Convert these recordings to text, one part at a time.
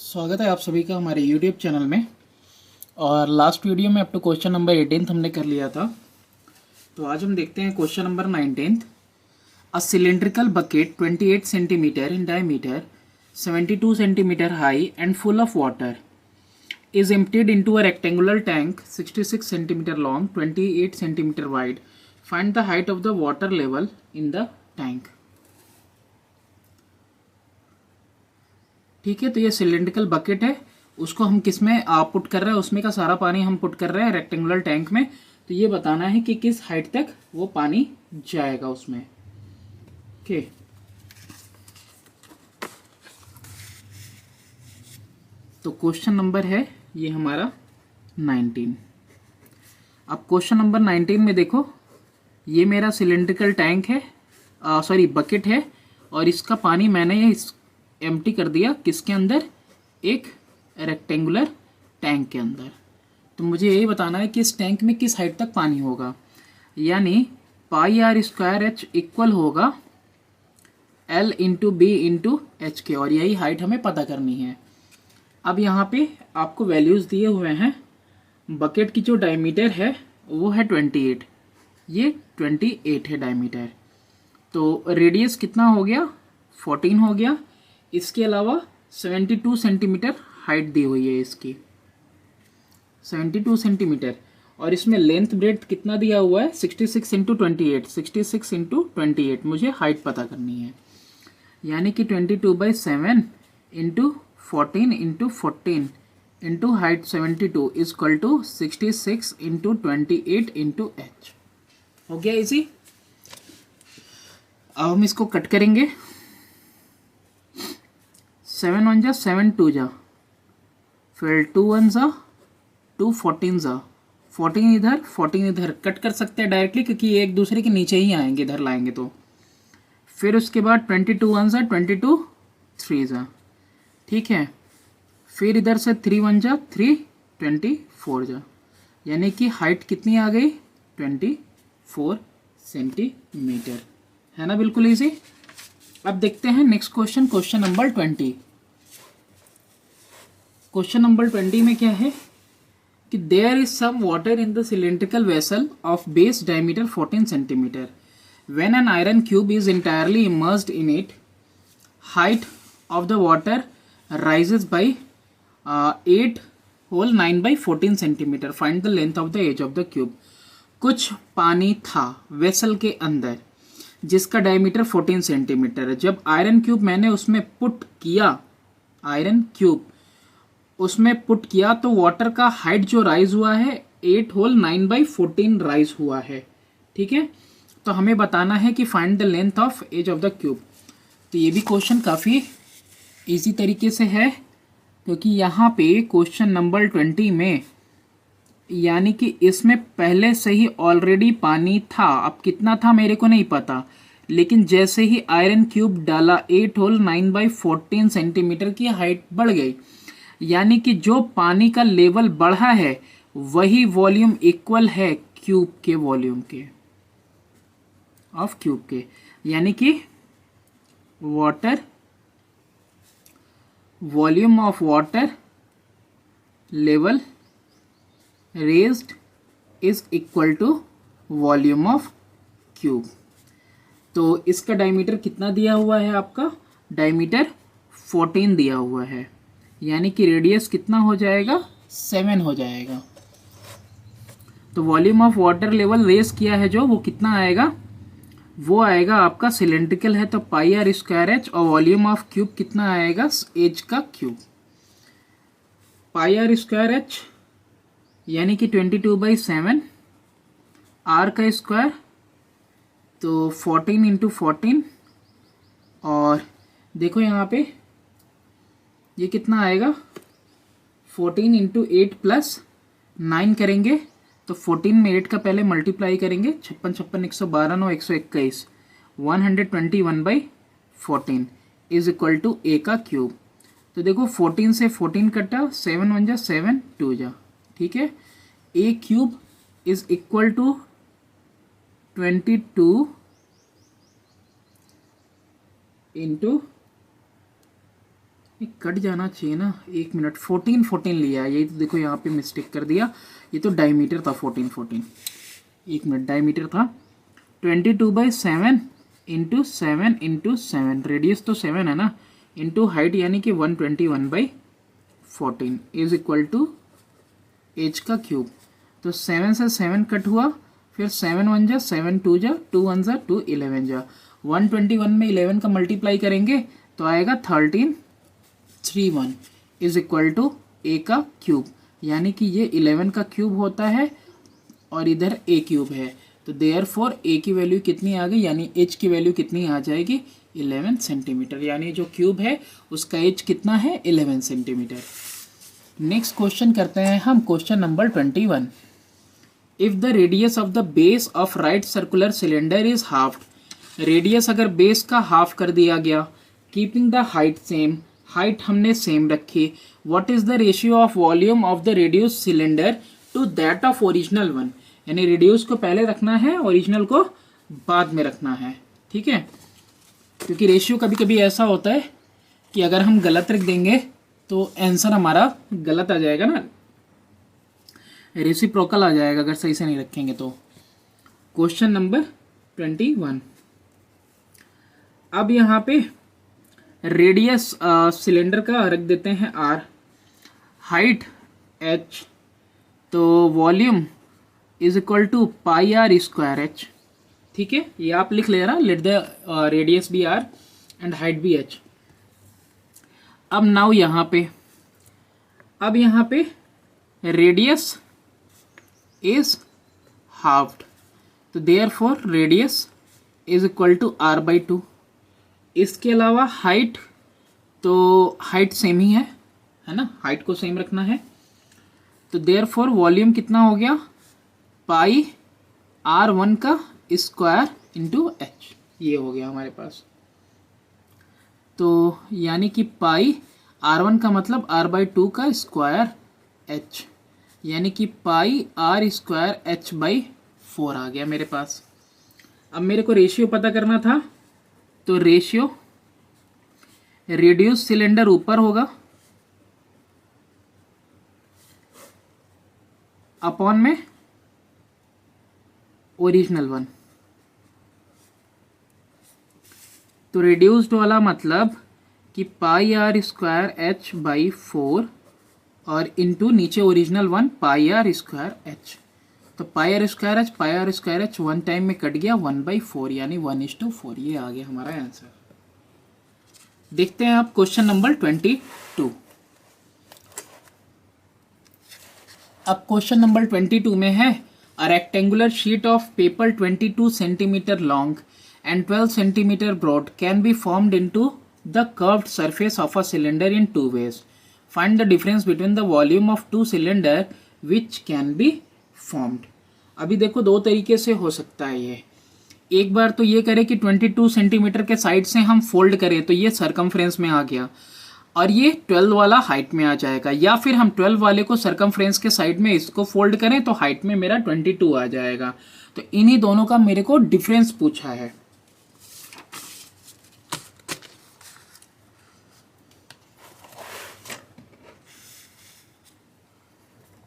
स्वागत है आप सभी का हमारे YouTube चैनल में। और लास्ट वीडियो में अप टू क्वेश्चन नंबर 18 हमने कर लिया था। तो आज हम देखते हैं question number 19। A cylindrical bucket 28 centimetre in diameter, 72 centimetre high and full of water is emptied into a rectangular tank 66 centimeter long, 28 centimeter wide. Find the height of the water level in the tank. ठीक है, तो ये cylindrical bucket है, उसको हम किस में put कर रहे हैं, उसमें का सारा पानी हम पुट कर रहे हैं रेक्टेंगुलर टैंक में। तो ये बताना है कि किस हाइट तक वो पानी जाएगा उसमें। ओके, तो क्वेश्चन नंबर है ये हमारा 19। अब क्वेश्चन नंबर 19 में देखो, ये मेरा सिलेंड्रिकल टैंक है, बकेट है, और इसका पानी मैंने ये एम्प्टी कर दिया किसके अंदर, एक रेक्टेंगुलर टैंक के अंदर। तो मुझे यही बताना है कि इस टैंक में किस हाइट तक पानी होगा, यानी pi r square h equal होगा L into B into H के, और यही हाइट हमें पता करनी है। अब यहाँ पे आपको वैल्यूज़ दिए हुए हैं। बकेट की जो डायमीटर है वो है 28, ये 28 है डायमीटर। तो रेडियस कितना हो गया, 14 हो गया। इसके अलावा 72 सेंटीमीटर हाइट दी हुई है इसकी, 72 सेंटीमीटर। और इसमें लेंथ ब्रेड्थ कितना दिया हुआ है, 66 इंटू 28, 66 इंटू 28 मुझे हाइट पता करनी है, यानी कि 22/7 into 14 into 14 into height 72 is equal to 66 into 28 into H. हो गया इजी। अब हम इसको कट करेंगे। 7 1 जा 7 2 जा, फिर 2 1 जा 2 14 जा, 14 इधर 14 इधर, कट कर सकते हैं डायरेक्टली क्योंकि ये एक दूसरे के नीचे ही आएंगे, इधर लाएंगे तो। फिर उसके बाद 22 1 जा 22 3 जा, ठीक है। फिर इधर से 3 1 जा 3 24 जा, यानी कि हाइट कितनी आ गई, 24 सेंटीमीटर, है ना, बिल्कुल इजी। अब देखते हैं next question, question number 20। Question number 20 में क्या है कि there is some water in the cylindrical vessel of base diameter 14 centimetre. When an iron cube is entirely immersed in it, height of the water rises by 8 whole 9/14 centimetre. Find the length of the edge of the cube. कुछ पानी था vessel के अंदर जिसका diameter 14 centimetre है। जब iron cube मैंने उसमें पुट किया, आयरन क्यूब उसमें पुट किया, तो वाटर का हाइट जो राइज हुआ है 8 होल 9/14 राइज हुआ है, ठीक है। तो हमें बताना है कि find the length of edge of the cube. तो ये भी क्वेश्चन काफ़ी इजी तरीके से है, क्योंकि यहाँ पे क्वेश्चन नंबर 20 में यानी कि इसमें पहले से ही ऑलरेडी पानी था। अब कितना था मेरे को नहीं पता, लेकिन जैसे ही आयरन क्यूब डाला 8 होल 9/14 सेंटीमीटर की हाइट बढ़ गई, यानी कि जो पानी का लेवल बढ़ा है वही वॉल्यूम इक्वल है क्यूब के वॉल्यूम के, ऑफ क्यूब के, यानी कि water volume of water level raised is equal to volume of cube. तो इसका डायमीटर कितना दिया हुआ है, आपका डायमीटर 14 दिया हुआ है, यानी कि रेडियस कितना हो जाएगा, 7 हो जाएगा। तो volume of water level raise किया है जो, वो कितना आएगा, वो आएगा आपका सिलेंड्रिकल है तो पाई आर स्क्वायर एच, और वॉल्यूम ऑफ क्यूब कितना आएगा, एच का cube. Pi r square h यानी कि 22/7, आर का स्क्वायर तो 14 इंटू 14, और देखो यहाँ पे ये कितना आएगा, 14 इंटू 8 प्लस 9 करेंगे तो 14 में 8 का पहले मल्टीप्लाई करेंगे, 56 56 112 9 121, 121/14 इज इक्वल टू ए का क्यूब। तो देखो 14 से 14 कटा, 7 1 जा 7 2 जा, ठीक है। A cube is equal to 22 into ये कट जाना चाहिए ना, 1 मिनट। 14 लिया है, यही तो देखो यहाँ पे मिस्टेक कर दिया, ये तो डायमीटर था 14। 1 मिनट, डायमीटर था 22/7 इंटू 7 रेडियस तो 7 है ना, इंटू हाइट यानी कि 121/14 इज इक्वल टू एच का क्यूब। तो 7 से 7 कट हुआ, फिर 7 1 जा 7 2 जा 2 1 जा 2 11 जा 121 में 11 का मल्टीप्लाई करेंगे तो आएगा 1331 इज इक्वल टू ए का क्यूब, यानी कि ये 11 का क्यूब होता है और इधर ए क्यूब है। तो देयरफॉर ए की वैल्यू कितनी आ गई, यानी एच की वैल्यू कितनी आ जाएगी 11 सेंटीमीटर, यानी जो क्यूब है उसका एच कितना है 11 सेंटीमीटर। नेक्स्ट क्वेश्चन करते हैं हम, question number 21। If the radius of the base of right circular cylinder is half, radius अगर बेस का हाफ कर दिया गया, keeping the height same, height हमने सेम रखी, what is the ratio of volume of the reduce cylinder to that of original one, यानी reduce को पहले रखना है, ओरिजिनल को बाद में रखना है, ठीक है। क्योंकि रेशियो कभी कभी ऐसा होता है कि अगर हम गलत रख देंगे तो आंसर हमारा गलत आ जाएगा ना, रेसिप्रोकल आ जाएगा अगर सही से नहीं रखेंगे तो। Question number 21। अब यहाँ पे रेडियस सिलेंडर का रख देते हैं r, हाइट h, तो volume is equal to pi r square h, ठीक है। ये आप लिख लेना, let the radius be r and height be h। अब नाउ यहाँ पे, अब यहाँ पे रेडियस इज हाफ्ड, तो therefore radius is equal to r/2। इसके अलावा हाइट, तो हाइट सेम ही है ना, हाइट को सेम रखना है, तो देयरफॉर वॉल्यूम कितना हो गया पाई r1 का स्क्वायर इंटू h, ये हो गया हमारे पास। तो यानी कि पाई r1 का मतलब r/2 का स्क्वायर h, यानी कि पाई r स्क्वायर h/4 आ गया मेरे पास। अब मेरे को रेशियो पता करना था, तो रेशियो रेड्यूस सिलेंडर ऊपर होगा अपॉन में ओरिजिनल वन, तो रिड्यूस्ड वाला मतलब कि पाई r स्क्वायर h/4 और इंटू नीचे original one pi r square h, तो पाई r square h one time में कट गया 1/4, यानी 1:4, ये आ गया हमारा आंसर। देखते हैं आप क्वेश्चन नंबर 22। अब क्वेश्चन नंबर 22 में है, a rectangular sheet of paper 22 centimetre long and 12 centimeter broad can be formed into the curved surface of a cylinder in two ways. Find the difference between the volume of two cylinder which can be formed. अभी देखो दो तरीके से हो सकता है ये। एक बार तो ये करें कि 22 सेंटीमीटर के साइड से हम फोल्ड करें तो ये सरकमफ्रेंस में आ गया और ये 12 वाला हाइट में आ जाएगा, या फिर हम 12 वाले को सरकमफ्रेंस के साइड में इसको फोल्ड करें तो हाइट में मेरा 22 आ जाएगा। तो इन्हीं दोनों का मेरे को डिफरेंस पूछा है।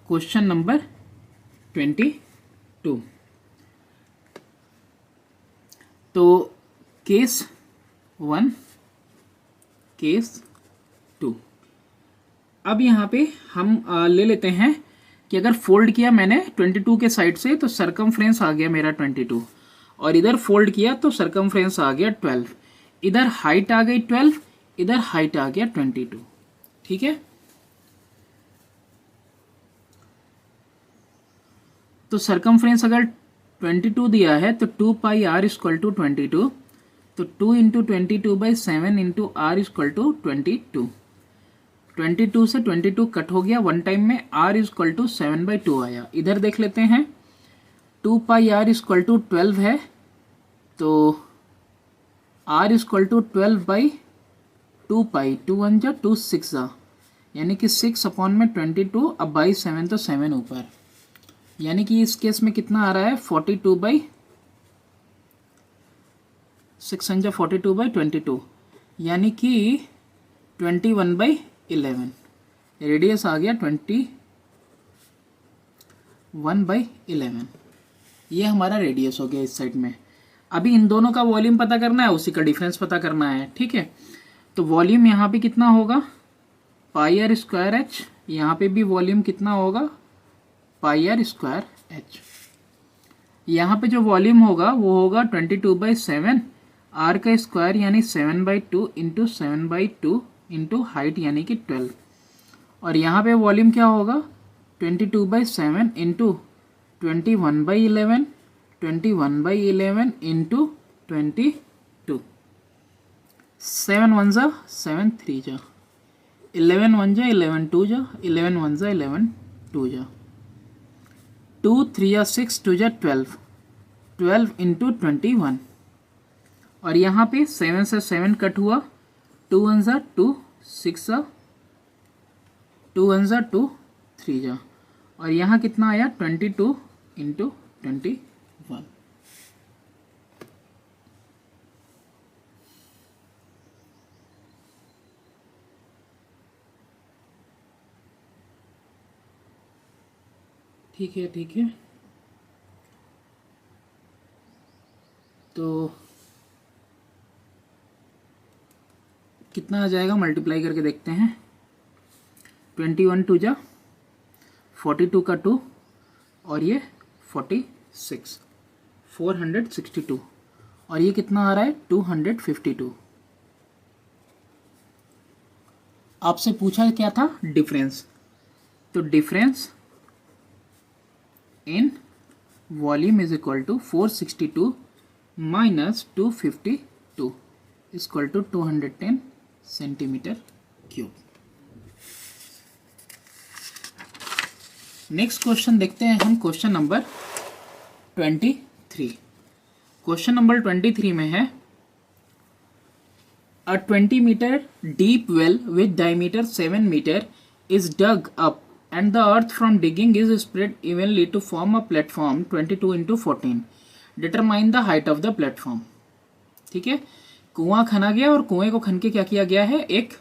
Question number 22। तो केस 1, केस 2। अब यहाँ पे हम ले लेते हैं कि अगर फोल्ड किया मैंने 22 के साइड से तो सरकमफ्रेंस आ गया मेरा 22, और इधर फोल्ड किया तो सरकमफ्रेंस आ गया 12, इधर हाइट आ गई 12, इधर हाइट आ गया 22, ठीक है। तो सरकमफ्रेंस अगर 22 दिया है तो 2 पाई r इक्वल टू 22, तो 2 into 22/7 into r equal to 22। 22 से 22 कट हो गया, वन टाइम में r इक्वल टू 7/2 आया। इधर देख लेते हैं 2 पाई r इक्वल टू 12 है, तो r इक्वल टू 12/2 पाई, 2 1 जा 2 6 जा, यानी कि 6 अपॉन में 22, अब बाई 7 तो 7 ऊपर, यानी कि इस केस में कितना आ रहा है 42/6 42/22, यानी कि 21/11, रेडियस आ गया 21/11, ये हमारा रेडियस हो गया इस साइड में। अभी इन दोनों का वॉल्यूम पता करना है, उसी का डिफरेंस पता करना है, ठीक है। तो वॉल्यूम यहाँ पे कितना होगा, पाई आर स्क्वायर एच, यहाँ पे भी वॉल्यूम कितना होगा, पाई आर स्क्वायर एच। यहाँ पे जो वॉल्यूम होगा वो होगा 22/7, आर का स्क्वायर यानी 7/2 इंटू 7/2 इंटू हाइट यानी कि 12, और यहाँ पे वॉल्यूम क्या होगा 22/7 इंटू 21/11, 21/11 इंटू 22, 7 1 जा 7 3 जा 11 1 जा 11 2 जा 11 1 जा 11 2 जा 2 3 जा 6 2 जा 12, 12 इंटू 21, और यहाँ पे 7 से 7 कट हुआ, 2 1 जा 2, 6 जा 2 1 जा 2, 3 जा, और यहाँ कितना आया 22 इंटू 21। ठीक है, ठीक है। तो कितना आ जाएगा, मल्टीप्लाई करके देखते हैं। 21 2 जा 42 का 2, और ये 46, 462, और ये कितना आ रहा है 252। आपसे पूछा क्या था, डिफरेंस, तो difference in volume is equal to 462 minus 252 equal to 210 centimetre cube. Next question देखते हैं हम, क्वेश्चन नंबर 23। क्वेश्चन नंबर 23 में है, a 20 metre deep well with diameter 7 metre is dug up and the earth from digging is spread evenly to form a platform 22 into 14. Determine the height of the platform. ठीक है, कुआं खना गया और कुएं को खन के क्या किया गया है, एक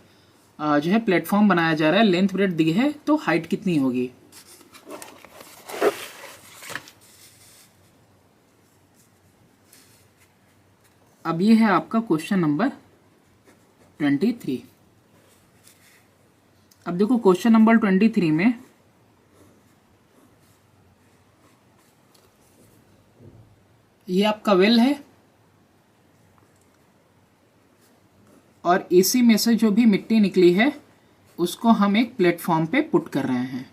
जो है प्लेटफॉर्म बनाया जा रहा है, लेंथ ब्रेड दी है, तो हाइट कितनी होगी। अब ये है आपका क्वेश्चन नंबर 23। अब देखो क्वेश्चन नंबर 23 में ये आपका वेल है, और इसी में से जो भी मिट्टी निकली है उसको हम एक प्लेटफॉर्म पे पुट कर रहे हैं।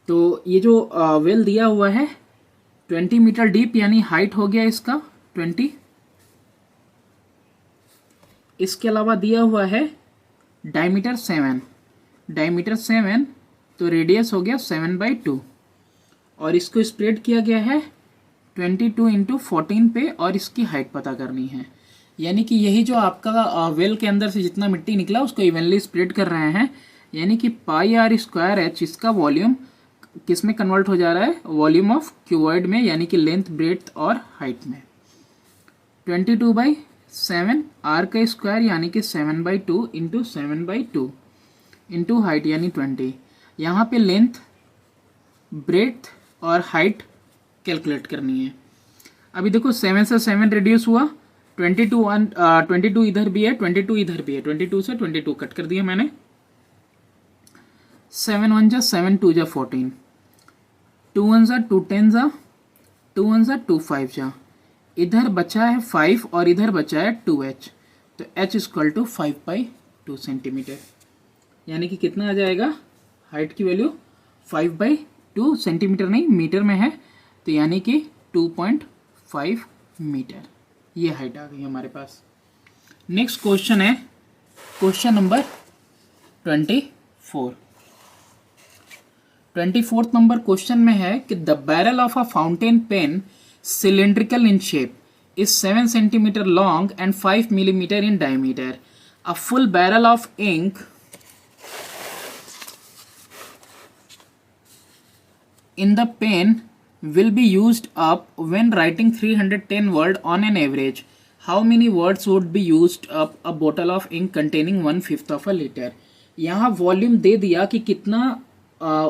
तो ये जो वेल दिया हुआ है 20 मीटर डीप, यानी हाइट हो गया इसका 20। इसके अलावा दिया हुआ है डायमीटर 7, डायमीटर 7, तो रेडियस हो गया 7/2, और इसको स्प्रेड किया गया है 22 इंटू 14 पे, और इसकी हाइट पता करनी है। यानी कि यही जो आपका वेल के अंदर से जितना मिट्टी निकला उसको इवनली स्प्रेड कर रहे हैं, यानी कि पाई आर स्क्वायर एच, इसका वॉल्यूम किस में कन्वर्ट हो जा रहा है, वॉल्यूम ऑफ क्यूबॉइड में, यानी कि लेंथ ब्रेड्थ और हाइट में। 22/7 आर का स्क्वायर यानी कि 7/2 इंटू 7/2 इंटू हाइट यानी 20। यहाँ पे लेंथ ब्रेड्थ और हाइट कैलकुलेट करनी है। अभी देखो 7 से 7 रिड्यूस हुआ, 22 इधर भी है, 22 इधर भी है, 22 से 22 कट कर दिया मैंने। 7 1 जा 7 2 जा 14, 2 1 जा 2 10 जा 2 1 जा 2 5 जा, इधर बचा है 5 और इधर बचा है 2h, तो h इक्वल टू 5/2 सेंटीमीटर, यानी कि कितना आ जाएगा, हाइट की वैल्यू 5/2 सेंटीमीटर नहीं मीटर में है, तो यानी कि 2.5 मीटर, ये हाइट आ गई हमारे पास। नेक्स्ट क्वेश्चन है question number 24। 24th number question में है कि the barrel of a fountain pen cylindrical in shape is 7 centimeter long and 5 millimeter in diameter. A full barrel of ink in the pen will be used up when writing 310 words on an average. How many words would be used up a bottle of ink containing 1/5 of a litre. यहाँ volume दे दिया कि कितना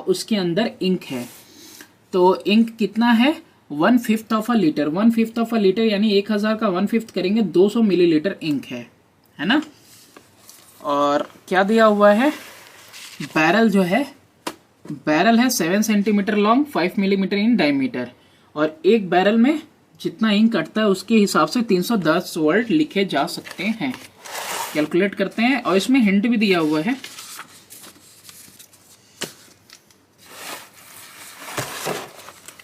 उसके अंदर ink है। तो ink कितना है 1/5 of a litre. 1/5 of a litre यानी 1000 का 1/5 करेंगे 200 मिलीलीटर इंक है ना। और क्या दिया हुआ है, बैरल जो है, बैरल है 7 centimetre long 5 millimetre in diameter, और एक बैरल में जितना इंक कटता है उसके हिसाब से 310 वर्ड लिखे जा सकते हैं। कैलकुलेट करते हैं, और इसमें हिंट भी दिया हुआ है।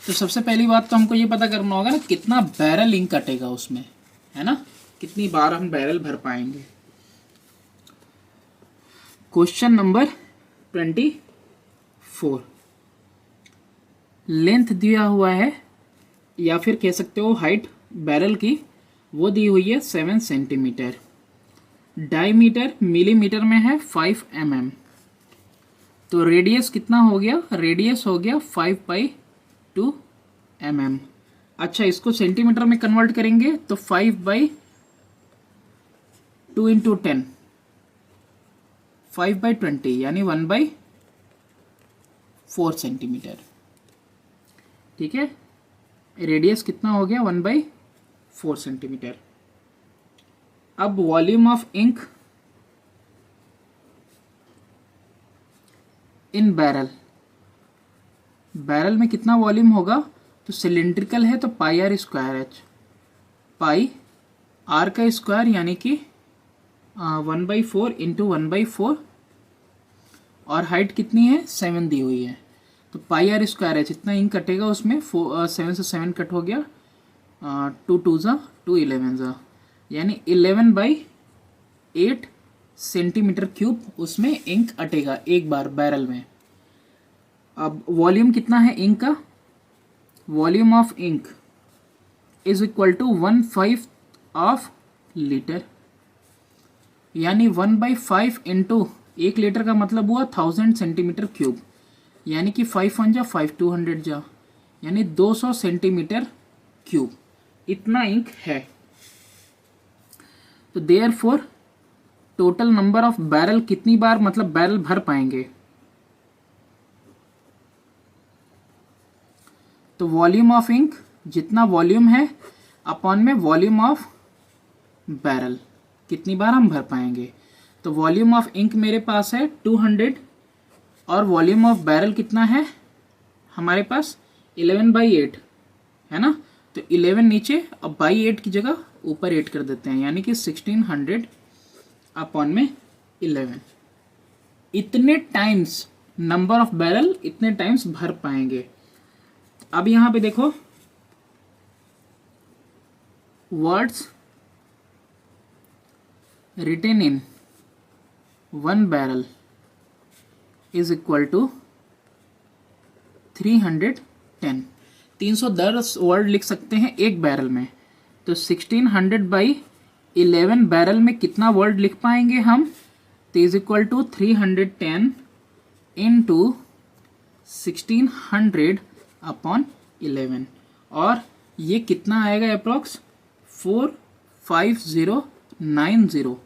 तो सबसे पहली बात तो हमको ये पता करना होगा ना कितना बैरल इंक कटेगा उसमें, है ना, कितनी बार हम बैरल भर पाएंगे। क्वेश्चन नंबर 24, लेंथ दिया हुआ है या फिर कह सकते हो हाइट बैरल की, वो दी हुई है 7 सेंटीमीटर। डायमीटर मिलीमीटर में है 5 mm। तो रेडियस कितना हो गया, रेडियस हो गया 5/2 mm। अच्छा, इसको सेंटीमीटर में कन्वर्ट करेंगे तो 5/2 × 10 5/20 यानी 1/4 सेंटीमीटर। ठीक है, रेडियस कितना हो गया 1/4 सेंटीमीटर। अब volume of ink in barrel, barrel में कितना वॉल्यूम होगा, तो सिलेंड्रिकल है तो πr² h, पाई r का स्क्वायर यानी कि 1/4 × 1/4, और हाइट कितनी है 7 दी हुई है, तो πr² है जितना इंक कटेगा उसमें 7 से 7 कट हो गया, 2 2 ज़ा 2 11 ज़ा, यानी 11/8 सेंटीमीटर क्यूब उसमें इंक अटेगा एक बार बैरल में। अब वॉल्यूम कितना है इंक का, volume of ink is equal to 1/5 of litre, यानी 1/5 इंटू 1 लीटर का मतलब हुआ 1000 सेंटीमीटर क्यूब, यानी कि 5 1 जा 5 200 जा, यानी 200 सेंटीमीटर क्यूब इतना इंक है। तो therefore total number of barrel कितनी बार मतलब बैरल भर पाएंगे, तो वॉल्यूम ऑफ इंक जितना वॉल्यूम है अपॉन में वॉल्यूम ऑफ बैरल कितनी बार हम भर पाएंगे। तो वॉल्यूम ऑफ इंक मेरे पास है 200 और वॉल्यूम ऑफ बैरल कितना है हमारे पास 11/8 है ना, तो 11 नीचे और बाई 8 की जगह ऊपर 8 कर देते हैं, यानी कि 1600 अपॉन में 11। इतने टाइम्स नंबर ऑफ बैरल इतने टाइम्स भर पाएंगे। अब यहाँ पे देखो words written in 1 barrel is equal to 310। 310 word लिख सकते हैं एक बैरल में, तो 1600/11 बैरल में कितना वर्ड लिख पाएंगे हम, तो is equal to 310 into 1600 upon 11, और ये कितना आएगा अप्रॉक्स 45090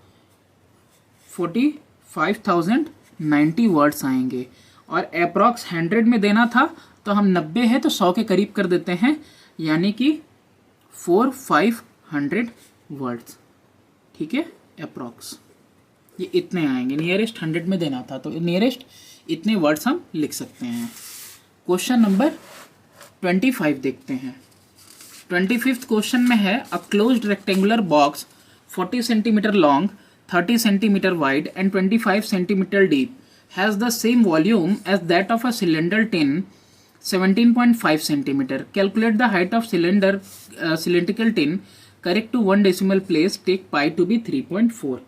45,090 वर्ड्स आएंगे। और अप्रॉक्स 100 में देना था तो हम 90 है तो 100 के करीब कर देते हैं, यानी कि 4500 वर्ड्स। ठीक है, अप्रॉक्स ये इतने आएंगे। नियरेस्ट 100 में देना था तो नियरेस्ट इतने वर्ड्स हम लिख सकते हैं। क्वेश्चन नंबर 25 देखते हैं। 25th क्वेश्चन में है a closed rectangular box 40 centimetre long 30 centimetre wide and 25 centimetre deep has the same volume as that of a cylinder tin 17.5 centimeter. Calculate the height of cylindrical tin correct to 1 decimal place, take pi to be 3.4.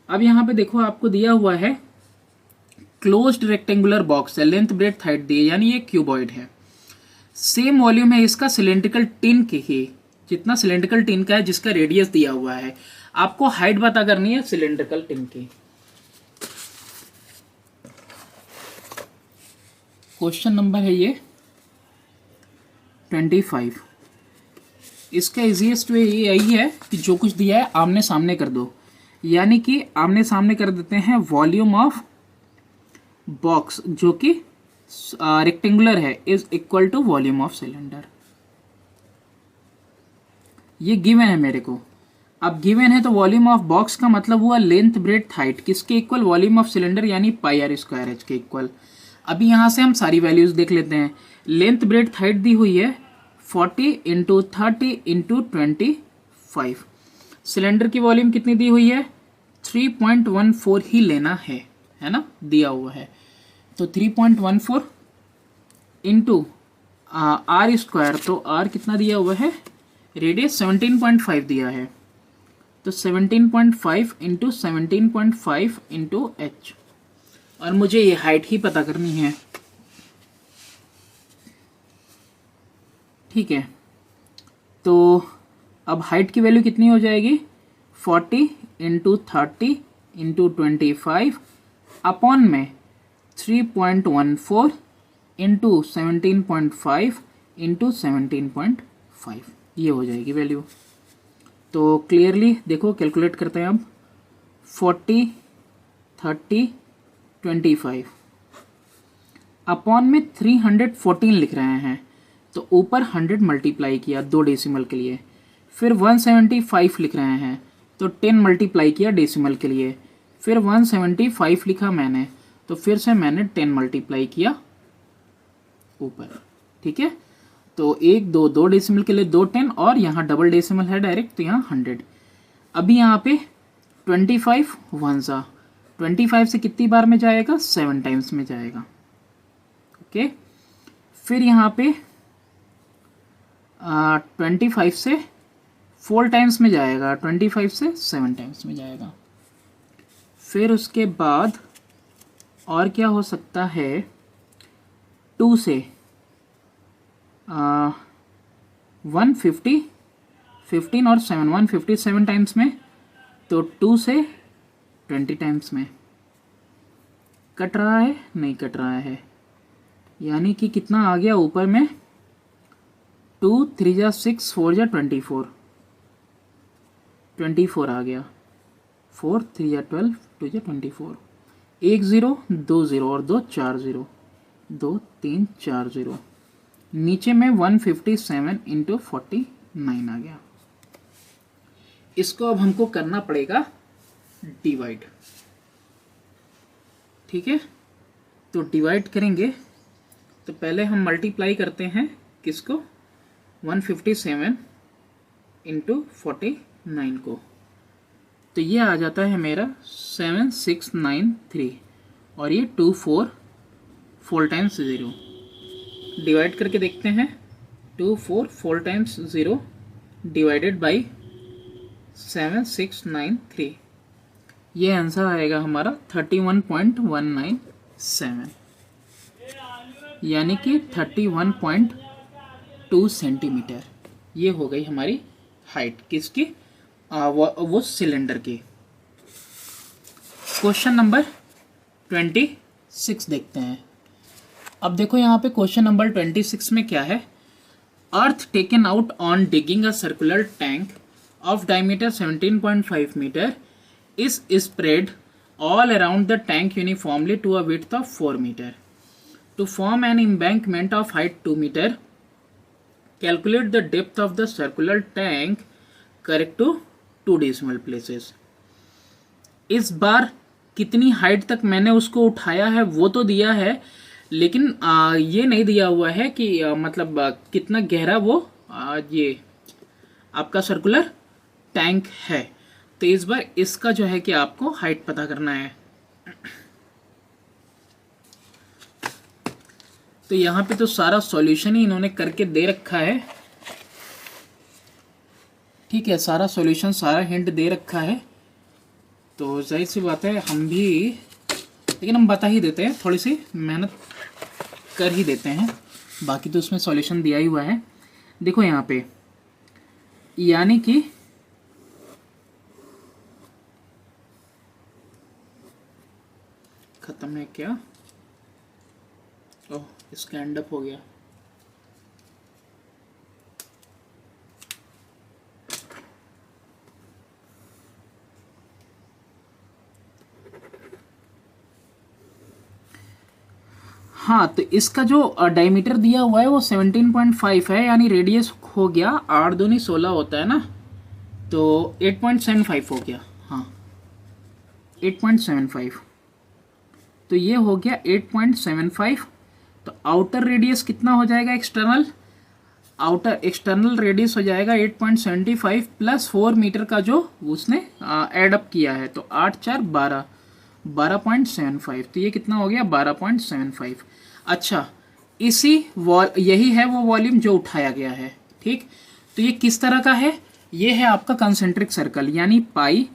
अब यहाँ पे देखो आपको दिया हुआ है closed rectangular box है, length breadth height दी है, यानी ये क्यूबॉइड है। सेम वॉल्यूम है इसका सिलेंड्रिकल टिन के ही, जितना सिलेंड्रिकल टिन का है जिसका रेडियस दिया हुआ है। आपको हाइट पता करनी है सिलेंड्रिकल टिन की। क्वेश्चन नंबर है ये 25। इसका इजीएस्ट वे यही है कि जो कुछ दिया है आमने सामने कर दो, यानी कि आमने सामने कर देते हैं वॉल्यूम ऑफ बॉक्स जो कि रेक्टेंगुलर है is equal to volume of cylinder. ये गिवन है मेरे को। अब गिवन है तो वॉल्यूम ऑफ बॉक्स का मतलब हुआ लेंथ ब्रेड्थ हाइट किसके इक्वल, वॉल्यूम ऑफ सिलेंडर यानी पाई आर स्क्वायर एच के इक्वल। अभी यहाँ से हम सारी वैल्यूज देख लेते हैं। लेंथ ब्रेड्थ हाइट दी हुई है 40 इंटू 30 इंटू 25। सिलेंडर की वॉल्यूम कितनी दी हुई है 3.14 ही लेना है ना, दिया हुआ है। तो 3.14 इंटू आर स्क्वायर, तो आर कितना दिया हुआ है, रेडियस 17.5 दिया है, तो 17.5 इंटू 17.5 इंटू एच। और मुझे ये हाइट ही पता करनी है, ठीक है। तो अब हाइट की वैल्यू कितनी हो जाएगी 40 इंटू 30 इंटू 25 अपॉन में 3.14 इंटू 17.5 इंटू 17.5, ये हो जाएगी वैल्यू। तो क्लियरली देखो कैलकुलेट करते हैं अब। 40 30 25 अपॉन में 314 लिख रहे हैं, तो ऊपर 100 मल्टीप्लाई किया 2 डेसिमल के लिए, फिर 175 लिख रहे हैं तो 10 मल्टीप्लाई किया डेसिमल के लिए, फिर 175 लिखा मैंने तो फिर से मैंने 10 मल्टीप्लाई किया ऊपर, ठीक है। तो 1 2 2 डेसिमल के लिए 2 10 और यहाँ डबल डेसिमल है डायरेक्ट, तो यहाँ 100। अभी यहाँ पे 25 1 25 से कितनी बार में जाएगा 7 टाइम्स में जाएगा, ओके। फिर यहाँ पे 25 से 4 टाइम्स में जाएगा, 25 से 7 टाइम्स में जाएगा। फिर उसके बाद और क्या हो सकता है 2 से 150 15 और 7 157 टाइम्स में, तो 2 से 20 टाइम्स में। कट रहा है नहीं कट रहा है, यानी कि कितना आ गया ऊपर में 2 3 जा 6 4 जा 24 आ गया, 4 3 जा 12 2 जा 24, 1 0 2 0 और 2 4 0 2 3 4 0, नीचे में 157 इंटू 49 आ गया। इसको अब हमको करना पड़ेगा डिवाइड, ठीक है। तो डिवाइड करेंगे तो पहले हम मल्टीप्लाई करते हैं किसको 157 इंटू 49 को, तो ये आ जाता है मेरा 7693 और ये 24 4 टाइम्स 0। डिवाइड करके देखते हैं 24 4 टाइम्स 0 डिवाइडेड बाई 7693, ये आंसर आएगा हमारा 31.197, यानी कि 31.2 सेंटीमीटर। ये हो गई हमारी हाइट किसकी, वो सिलेंडर की। क्वेश्चन नंबर 26 देखते हैं। अब देखो यहाँ पे क्वेश्चन नंबर 26 में क्या है, earth taken out on digging a circular tank of diameter 17.5 metre is spread all around the tank uniformly to a width of 4 meter. To form an embankment of height 2 meter, calculate the depth of the circular tank correct to 2 decimal places. इस बार कितनी height तक मैंने उसको उठाया है वो तो दिया है, लेकिन ये नहीं दिया हुआ है कि मतलब कितना गहरा वो ये आपका सर्कुलर टैंक है। तो इस बार इसका जो है कि आपको हाइट पता करना है। तो यहाँ पे तो सारा सॉल्यूशन ही इन्होंने करके दे रखा है, ठीक है, सारा सॉल्यूशन सारा हिंट दे रखा है। तो जाहिर सी बात है हम भी, लेकिन हम बता ही देते हैं, थोड़ी सी मेहनत कर ही देते हैं, बाकी तो उसमें सॉल्यूशन दिया ही हुआ है। देखो यहाँ पे यानी कि खत्म है क्या, ओह इसका एंड अप हो गया। हाँ, तो इसका जो डायमीटर दिया हुआ है वो 17.5 है, यानी रेडियस हो गया 8 दूनी 16 होता है ना, तो 8.75 हो गया। हाँ 8.75, तो ये हो गया 8.75। तो आउटर रेडियस कितना हो जाएगा, एक्सटर्नल रेडियस हो जाएगा 8.75 प्लस 4 मीटर का जो उसने ऐड अप किया है, तो 8 4 12, 12.75, तो ये कितना हो गया 12.75। अच्छा, यही है वो वॉल्यूम जो उठाया गया है। ठीक, तो ये किस तरह का है, ये है आपका कंसेंट्रिक सर्कल, यानी pi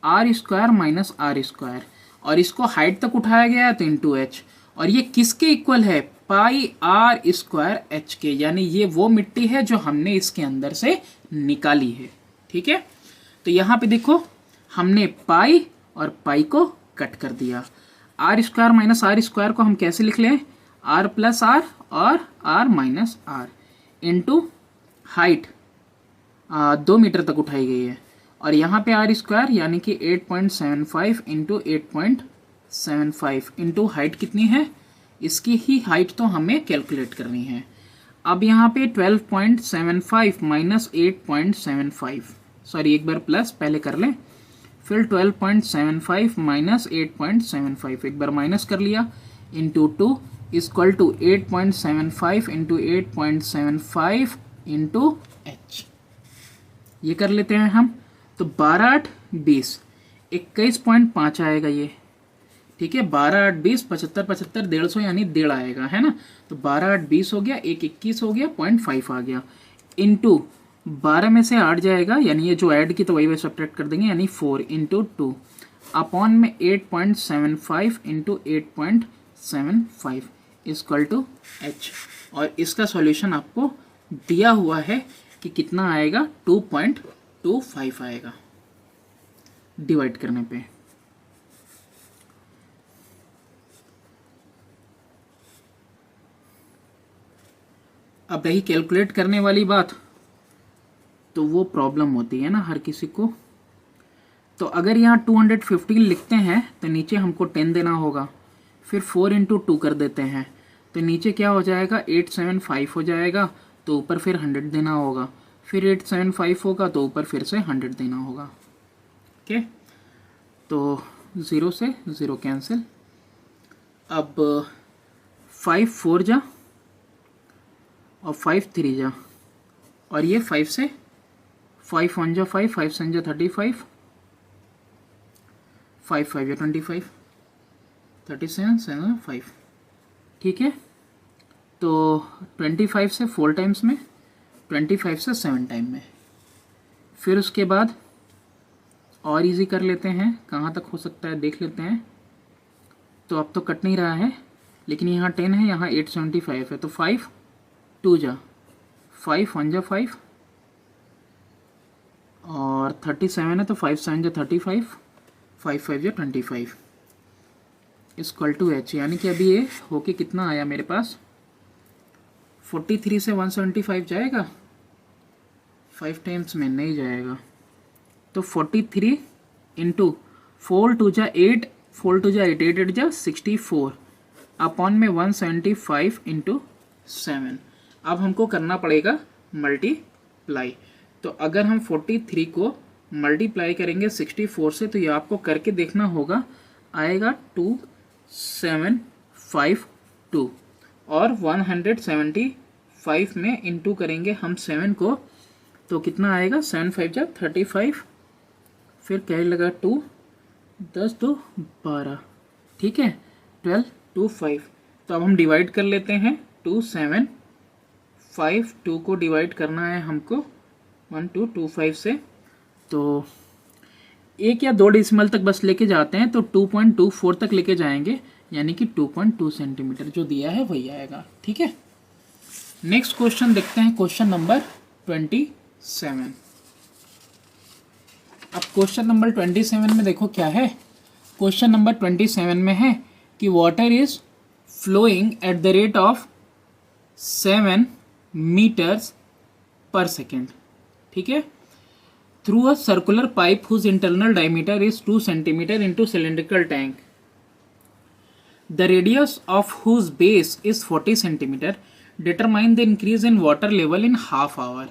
r square minus r square, और इसको हाइट तक उठाया गया है तो इंटू एच, और ये किसके इक्वल है, पाई आर स्क्वायर एच के, यानी ये वो मिट्टी है जो हमने इसके अंदर से निकाली है। ठीक है, तो यहाँ पे देखो हमने पाई और पाई को कट कर दिया। R square minus r square को हम कैसे लिख लें, आर प्लस आर और r minus r, into height 2 metre तक उठाई गई है, और यहाँ पे आर स्क्वायर यानी कि 8.75 इंटू 8.75 इंटू हाइट कितनी है, इसकी ही हाइट तो हमें कैलकुलेट करनी है। अब यहाँ पे 12.75 माइनस 8.75, सॉरी एक बार प्लस पहले कर लें, फिर 12.75 माइनस 8.75 एक बार माइनस कर लिया, into 2 equal to 8.75 into 8.75 into h, ये कर लेते हैं हम। तो 12 8 20, 21.5 आएगा ये। ठीक है, 12 8 20, 75 75 150 यानी 1.5 आएगा, है ना। तो 12 8 20 हो गया, 1 21 हो गया, 0.5 आ गया, इंटू 12 में से 8 जाएगा, यानी ये जो ऐड की तो वही सब्ट्रैक्ट कर देंगे, यानी 4 इंटू 2 अपॉन में 8.75 इंटू 8.75 इक्वल टू एच, और इसका सॉल्यूशन आपको दिया हुआ है कि कितना आएगा, 2.25 आएगा डिवाइड करने पे। अब रही कैलकुलेट करने वाली बात, तो वो प्रॉब्लम होती है ना हर किसी को। तो अगर यहाँ 215 लिखते हैं तो नीचे हमको 10 देना होगा, फिर 4 इंटू 2 कर देते हैं तो नीचे क्या हो जाएगा, 875 हो जाएगा, तो ऊपर फिर 100 देना होगा, फिर 875 होगा तो ऊपर फिर से 100 देना होगा। ओके, तो 0 से 0 कैंसिल। अब 5 4 जा और 5 3 जा, और ये 5 से 5 1 जा 5, 5 7 जा 35, 5 5 जा 25, 37 7 5। ठीक है, तो 25 से 4 टाइम्स में, 25 से 7 टाइम में, फिर उसके बाद और इजी कर लेते हैं, कहाँ तक हो सकता है देख लेते हैं। तो अब तो कट नहीं रहा है, लेकिन यहाँ 10 है, यहाँ 875 है, तो 5 2 जा 5 1 जा 5, और 37 है तो 5 7 जा 35, 5 5 जा 25 इक्वल टू एच, यानी कि अभी ये होके कितना आया मेरे पास, 43 से 175 जाएगा, 5 टाइम्स में नहीं जाएगा, तो 43 इंटू 4 2 जा 8, 4 2 जा 8, 8 8 जा 64 अपॉन में 175 इंटू 7। अब हमको करना पड़ेगा मल्टीप्लाई, तो अगर हम 43 को मल्टीप्लाई करेंगे 64 से, तो ये आपको करके देखना होगा, आएगा 2752, और 175 में इंटू करेंगे हम 7 को, तो कितना आएगा, 7 5 जा 35, फिर कैरी लगा 2, 10 2 12, ठीक है, 12 2 5। तो अब हम डिवाइड कर लेते हैं, 2 7 5, 2 को डिवाइड करना है हमको 1 2 2 5 से, तो 1 या 2 डेसिमल तक बस लेके जाते हैं, तो 2.24 तक लेके जाएंगे, यानी कि 2.2 सेंटीमीटर जो दिया है वही आएगा। ठीक है, नेक्स्ट क्वेश्चन देखते हैं, क्वेश्चन नंबर 27। अब क्वेश्चन नंबर 27 में देखो क्या है, क्वेश्चन नंबर 27 में है कि water is flowing at the rate of 7 metres पर सेकेंड। ठीक है, through a circular pipe whose internal diameter is 2 centimetre into cylindrical tank. The radius of whose base is 40 centimetre, determine the increase in water level in half hour.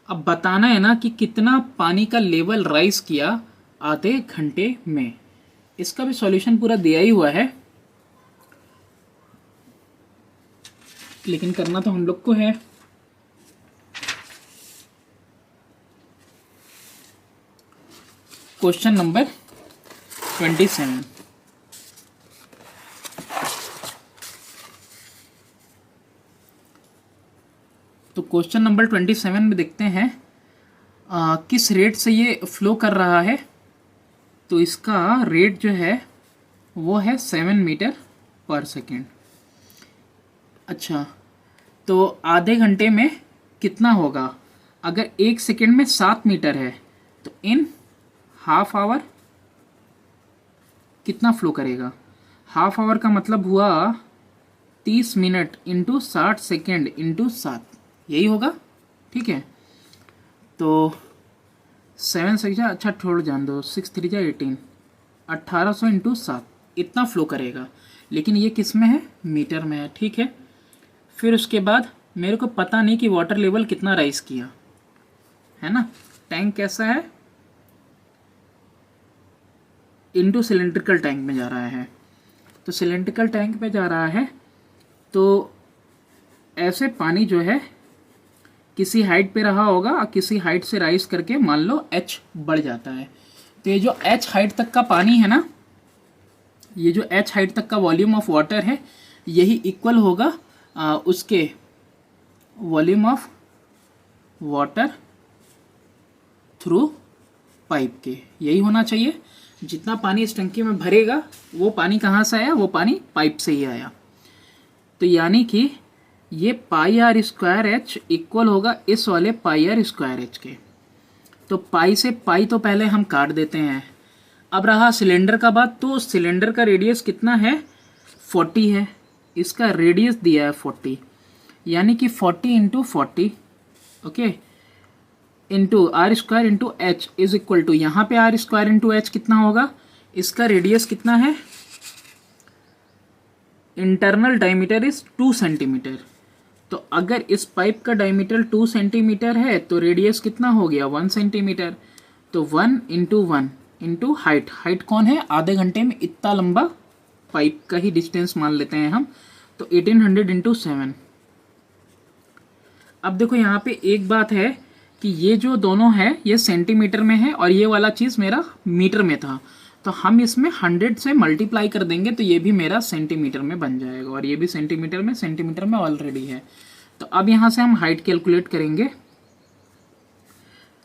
अब बताना है ना कि कितना पानी का लेवल राइज किया आधे घंटे में। इसका भी सॉल्यूशन पूरा दिया ही हुआ है, लेकिन करना तो हम लोग को है। Question number 27। तो क्वेश्चन नंबर 27 में देखते हैं किस रेट से ये फ्लो कर रहा है। तो इसका रेट जो है वो है 7 मीटर पर सेकेंड। अच्छा, तो आधे घंटे में कितना होगा? अगर 1 सेकेंड में 7 मीटर है तो इन हाफ आवर कितना फ्लो करेगा? हाफ आवर का मतलब हुआ 30 मिनट इंटू 60 सेकेंड इंटू 7, यही होगा। ठीक है, तो 7 से अच्छा छोड़ जान दो, 6 3 जा 18, 1800 इंटू 7 इतना फ्लो करेगा। लेकिन ये किस में है? मीटर में है। ठीक है, फिर उसके बाद मेरे को पता नहीं कि वाटर लेवल कितना राइज किया है ना। टैंक कैसा है? इनटू सिलेंड्रिकल टैंक में जा रहा है। तो सिलेंड्रिकल टैंक में जा रहा है तो ऐसे पानी जो है किसी हाइट पे रहा होगा और किसी हाइट से राइज करके मान लो h बढ़ जाता है। तो ये जो h हाइट तक का पानी है ना, ये जो h हाइट तक का वॉल्यूम ऑफ वाटर है, यही इक्वल होगा उसके volume of water through pipe के। यही होना चाहिए। जितना पानी इस टंकी में भरेगा वो पानी कहाँ से आया? वो पानी पाइप से ही आया। तो यानी कि ये पाई आर स्क्वायर एच इक्वल होगा इस वाले पाई आर स्क्वायर एच के। तो पाई से पाई तो पहले हम काट देते हैं। अब रहा सिलेंडर का बात, तो सिलेंडर का रेडियस कितना है? 40 है। इसका रेडियस दिया है 40, यानी कि 40 into 40 okay into r square into h is equal to, यहाँ पे आर स्क्वायर इंटू एच कितना होगा? इसका रेडियस कितना है? Internal diameter is 2 centimetre. तो अगर इस पाइप का डायमीटर 2 सेंटीमीटर है तो रेडियस कितना हो गया? 1 सेंटीमीटर। तो 1 इंटू 1 इंटू हाइट। हाइट कौन है? आधे घंटे में इतना लंबा पाइप का ही डिस्टेंस मान लेते हैं हम। तो 1800 इंटू 7। अब देखो यहाँ पे एक बात है कि ये जो दोनों है ये सेंटीमीटर में है और ये वाला चीज़ मेरा मीटर में था। तो हम इसमें 100 से मल्टीप्लाई कर देंगे तो ये भी मेरा सेंटीमीटर में बन जाएगा और ये भी सेंटीमीटर में ऑलरेडी है। तो अब यहाँ से हम हाइट कैलकुलेट करेंगे।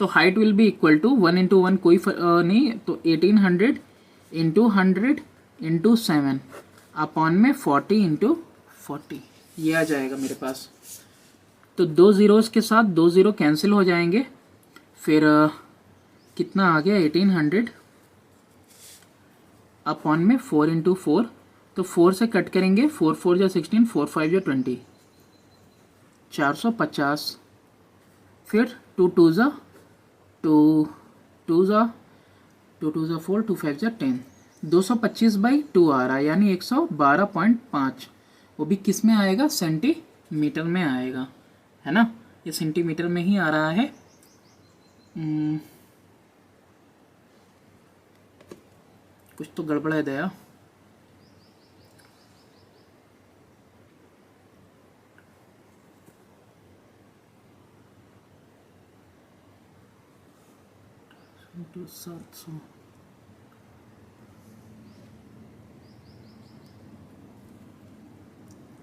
तो height will be equal to 1 into 1 कोई नहीं, तो 1800 इंटू 100 इंटू 7 अपॉन में 40 इंटू 40, ये आ जाएगा मेरे पास। तो 2 ज़ीरोज़ के साथ 2 ज़ीरो कैंसिल हो जाएंगे। फिर कितना आ गया? 1800 अपॉन में 4 इंटू 4, तो 4 से कट करेंगे, 4 4 जा 16, 4 5 जा 20, 450। फिर 2 2 जा 2 2 जा 2 2 जा 4, 2 5 जा 10, 225/2 आ रहा है, यानी 112.5। वो भी किस में आएगा? सेंटीमीटर में आएगा, है ना। ये सेंटीमीटर में ही आ रहा है। कुछ तो गड़बड़ है दया। तो 700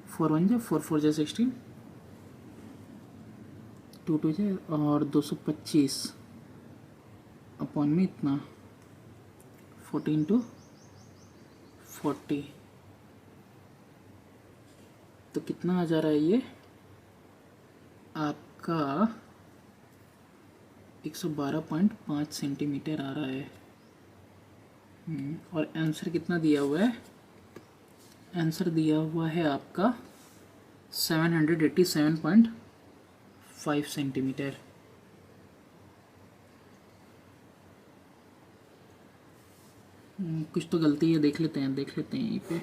4 1 जा 4 4 जा 16, 2 2 जा और 225 अपॉन में इतना 14 टू 40। तो कितना आ जा रहा है? ये आपका 112.5 सेंटीमीटर आ रहा है। और आंसर कितना दिया हुआ है? आंसर दिया हुआ है आपका 787.5 सेंटीमीटर। कुछ तो गलती है, देख लेते हैं यहीं पे।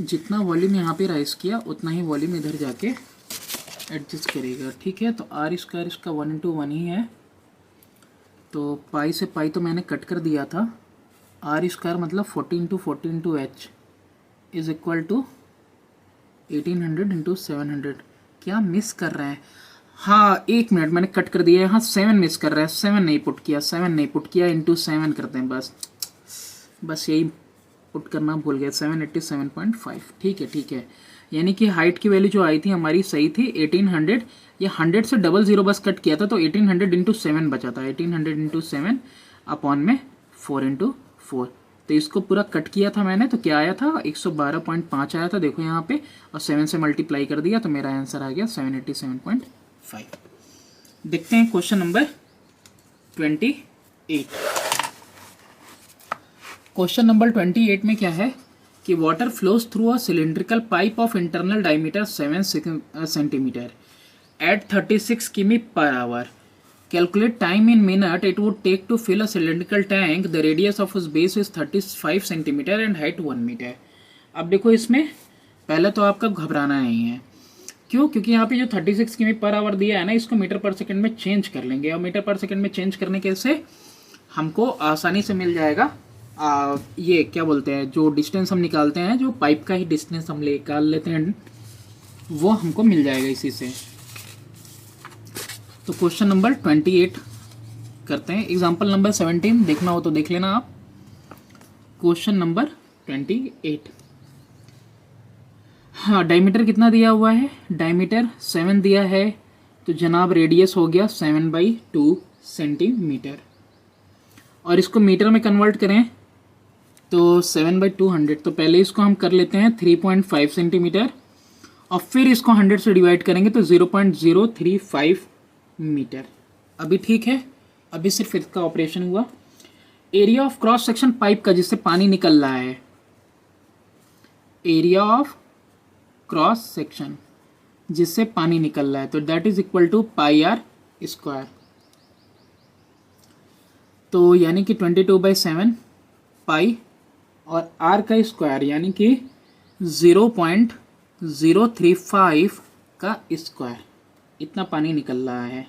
जितना वॉल्यूम यहाँ पे राइज किया उतना ही वॉल्यूम इधर जाके एडजस्ट करेगा, ठीक है। तो आर स्क्वायर इसका 1 × 1 ही है, तो पाई से पाई तो मैंने कट कर दिया था। आर स्क्वायर मतलब 40 × 40 × h इज इक्वल टू 1800 × 700। क्या मिस कर रहे हैं? हाँ 1 मिनट, मैंने कट कर दिया है। हाँ 7 मिस कर रहा है, 7 नहीं पुट किया, 7 नहीं पुट किया, इंटू 7 करते हैं बस यही पुट करना भूल गया। 787.5, ठीक है ठीक है। यानी कि हाइट की वैल्यू जो आई थी हमारी सही थी 1800, ये 100 से डबल जीरो बस कट किया था तो 1800 × 7 बचा था। 1800 × 7 अपॉन में 4 × 4, तो इसको पूरा कट किया था मैंने, तो क्या आया था 112.5 आया था, देखो यहाँ पे, और 7 से मल्टीप्लाई कर दिया तो मेरा आंसर आ गया 787.5। देखते हैं क्वेश्चन नंबर 28। क्वेश्चन नंबर 28 में क्या है कि water flows through a cylindrical pipe of internal diameter 7 centimetre at 36 किमी/आवर। Calculate time in minute it would take to fill a cylindrical tank. The radius of its base is 35 centimeter and height 1 meter. अब देखो इसमें पहले तो आपका घबराना नहीं है, क्यों? क्योंकि यहाँ पे जो 36 किमी/आवर दिया है ना, इसको मीटर पर सेकंड में चेंज कर लेंगे, और मीटर पर सेकंड में चेंज करने के से हमको आसानी से मिल जाएगा ये क्या बोलते हैं, जो डिस्टेंस हम निकालते हैं, जो पाइप का ही डिस्टेंस हम निकाल लेते हैं, वो हमको मिल जाएगा इसी से। तो क्वेश्चन नंबर 28 करते हैं। एग्जाम्पल नंबर 17 देखना हो तो देख लेना आप। क्वेश्चन नंबर 28, हाँ डायमीटर कितना दिया हुआ है? डायमीटर 7 दिया है, तो जनाब रेडियस हो गया 7/2 सेंटीमीटर, और इसको मीटर में कन्वर्ट करें तो 7/200, तो पहले इसको हम कर लेते हैं 3.5 सेंटीमीटर, और फिर इसको 100 से डिवाइड करेंगे तो 0.035 मीटर। अभी ठीक है, अभी सिर्फ इसका ऑपरेशन हुआ। Area of cross section pipe का जिससे पानी निकल रहा है, एरिया ऑफ क्रॉस सेक्शन जिससे पानी निकल रहा है, तो that is equal to πr², तो यानी कि 22/7 पाई, और r का स्क्वायर यानी कि 0.035 का स्क्वायर, इतना पानी निकल रहा है।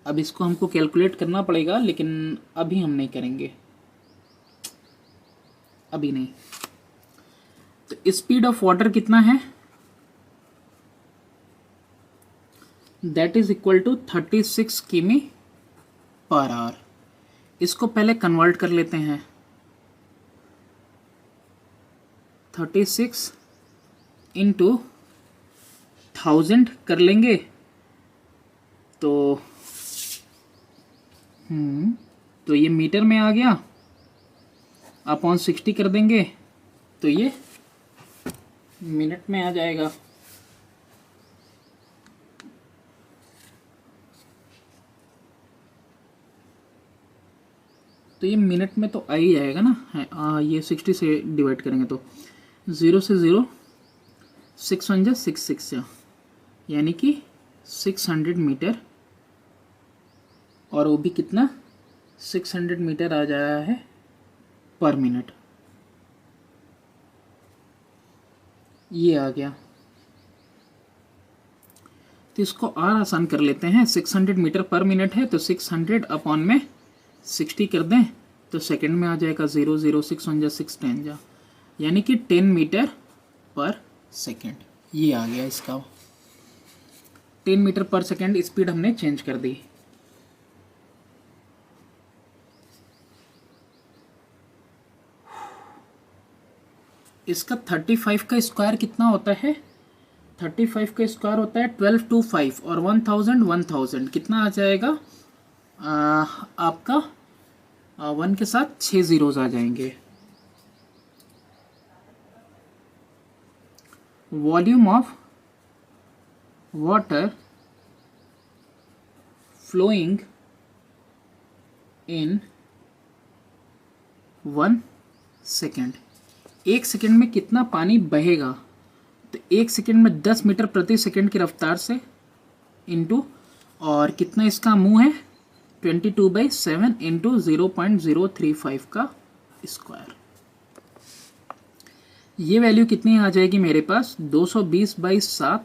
अब इसको हमको कैलकुलेट करना पड़ेगा, लेकिन अभी हम नहीं करेंगे, अभी नहीं। तो स्पीड ऑफ वाटर कितना है? दैट इज इक्वल टू 36 किमी/आवर। इसको पहले कन्वर्ट कर लेते हैं, 36 × 1000 कर लेंगे तो ये मीटर में आ गया, अपॉन 60 कर देंगे तो ये मिनट में आ जाएगा। तो ये मिनट में तो आ ही जाएगा ना, ये 60 से डिवाइड करेंगे तो 0 से 0 6 1 6 6 यानी कि 600 मीटर, और वो भी कितना 600 मीटर आ जाया है पर मिनट, ये आ गया। तो इसको और आसान कर लेते हैं, 600 मीटर पर मिनट है तो 600 अपॉन में 60 कर दें तो सेकंड में आ जाएगा 0 0 6 1 6 10 यानी कि 10 मीटर पर सेकंड। ये आ गया इसका 10 मीटर पर सेकंड स्पीड हमने चेंज कर दी। इसका 35 का स्क्वायर कितना होता है? 35 का स्क्वायर होता है 12 2 5 और 1000 1000 कितना आ जाएगा? आपका 1 के साथ 6 जीरोज आ जाएंगे। Volume of water flowing in 1 second, 1 second में कितना पानी बहेगा? तो 1 सेकेंड में 10 मीटर प्रति सेकेंड की रफ्तार से इंटू, और कितना इसका मुंह है 22/7 इंटू 0.035 का स्क्वायर। ये वैल्यू कितनी आ जाएगी मेरे पास 220/7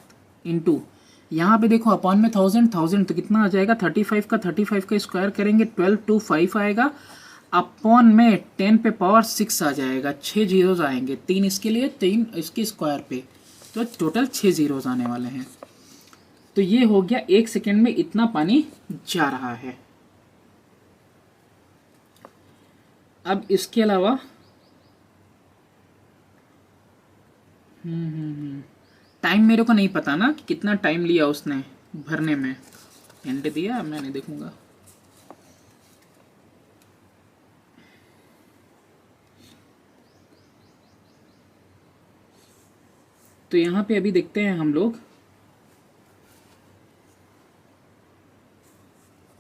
इंटू, यहाँ पे देखो अपॉन में 1000 तो कितना आ जाएगा 35 का 35 का स्क्वायर करेंगे 1225 आएगा, अपॉन में 10 पे पावर 6 आ जाएगा, 6 जीरोज आएंगे, 3 इसके लिए 3 इसके स्क्वायर पे, तो टोटल 6 जीरोज आने वाले हैं। तो ये हो गया 1 सेकेंड में इतना पानी जा रहा है। अब इसके अलावा टाइम मेरे को नहीं पता ना कि कितना टाइम लिया उसने भरने में, एंड दिया मैं नहीं देखूंगा। तो यहाँ पे अभी देखते हैं हम लोग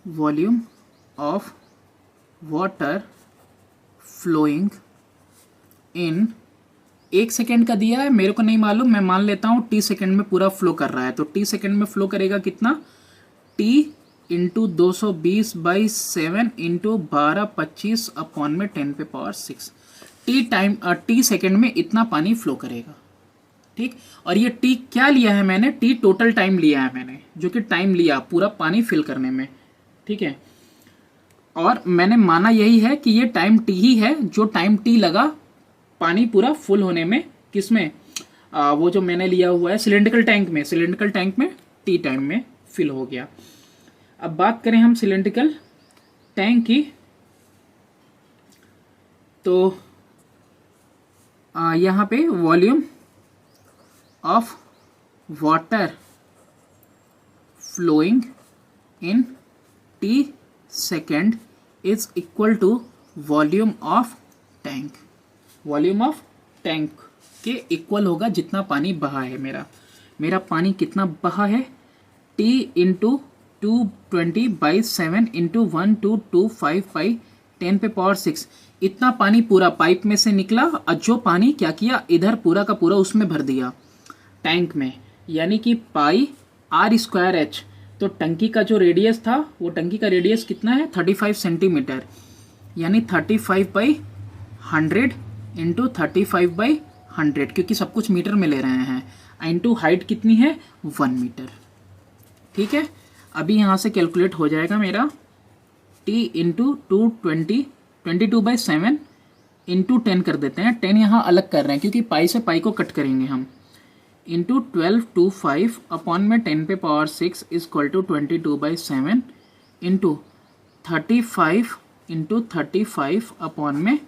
volume of water flowing in 1 second का दिया है, मेरे को नहीं मालूम, मैं मान लेता हूँ टी सेकेंड में पूरा फ्लो कर रहा है। तो टी सेकेंड में फ्लो करेगा कितना, टी इंटू 220/7 इंटू 1225 अपॉन में 10 पे पावर 6, टी सेकेंड में इतना पानी फ्लो करेगा। ठीक, और ये टी क्या लिया है मैंने, टी टोटल टाइम लिया है मैंने, जो कि टाइम लिया पूरा पानी फिल करने में। ठीक है, और मैंने माना यही है कि ये टाइम टी ही है, जो टाइम टी लगा पानी पूरा फुल होने में, किसमें, वो जो मैंने लिया हुआ है सिलेंड्रिकल टैंक में टी टाइम में फिल हो गया। अब बात करें हम सिलेंड्रिकल टैंक की, तो यहाँ पे volume of water flowing in t second is equal to volume of tank. Volume of tank के इक्वल होगा जितना पानी बहा है मेरा पानी कितना बहा है, T इंटू 220/7 इंटू 1225/10 पे पावर 6, इतना पानी पूरा पाइप में से निकला, और जो पानी क्या किया इधर पूरा का पूरा उसमें भर दिया टैंक में, यानी कि पाई r²h। तो टंकी का जो रेडियस था, वो टंकी का रेडियस कितना है 35 सेंटीमीटर, यानी 35/100 इंटू 35/100, क्योंकि सब कुछ मीटर में ले रहे हैं, इंटू हाइट कितनी है 1 मीटर। ठीक है, अभी यहाँ से कैलकुलेट हो जाएगा मेरा T इंटू 22/7 इंटू 10 कर देते हैं, 10 यहाँ अलग कर रहे हैं क्योंकि पाई से पाई को कट करेंगे हम, इंटू 1225 अपॉन में 10 पे power 6 is equal to 22/7 into 35 into 35 upon में